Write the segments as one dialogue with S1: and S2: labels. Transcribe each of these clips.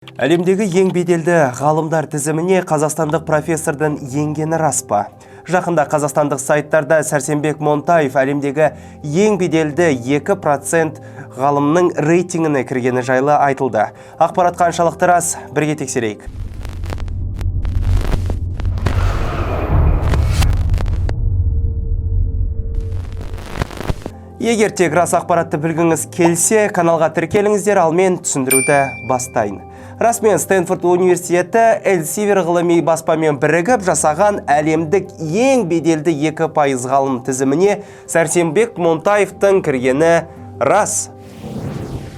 S1: Әлемдегі ең беделді ғалымдар тізіміне қазақстандық профессордың енгені рас па? Жақында қазақстандық сайттарда Сәрсенбек Монтаев әлемдегі ең беделді 2% ғалымның рейтингіне кіргені жайлы айтылды. Ақпарат қаншалықты рас, бірге тексерейік. Егер тек рас ақпаратты білгіңіз келсе, каналға тіркеліңіздер, ал мен түсіндіруді бастайын. Расымен Стэнфорд университеті Эльсевер ғылыми баспамен бірігіп жасаған әлемдік ең беделді 2% ғалым тізіміне Сәрсенбек Монтаевтың кіргені рас.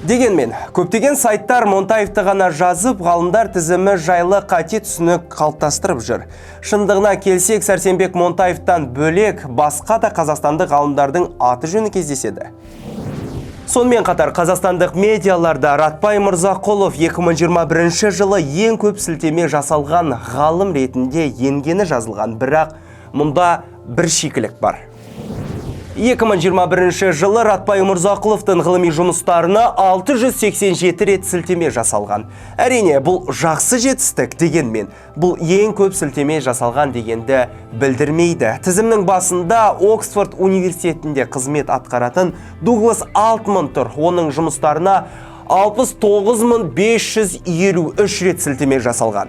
S1: Дегенмен, көптеген сайттар Монтаевты ғана жазып, ғалымдар тізімі жайлы қате түсінік қалыптастырып жүр. Шындығына келсек, Сәрсенбек Монтаевтан бөлек басқа да қазақстандық ғалымдардың аты жөні кездеседі. Сонымен қатар қазақстандық медиаларда Ратпай Мырзақұлов 2021 жылы ең көп сілтеме жасалған ғалым ретінде енгені жазылған, бірақ мұнда бір шикілік бар. 2021 жылы Ратпай Мырзақұловтың ғылыми жұмыстарына 687 рет сілтеме жасалған. Әрине, бұл жақсы жетістік дегенмен, бұл ең көп сілтеме жасалған дегенді білдірмейді. Тізімнің басында Оксфорд университетінде қызмет атқаратын Дуглас Алтман тұр. Оның жұмыстарына 69553 рет сілтеме жасалған.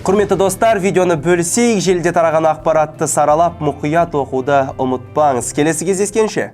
S1: Құрметті достар, видеоны бөлісейік, желіде тараған ақпаратты саралап, мұқият оқуды ұмытпаңыз. Келесі кездескенше.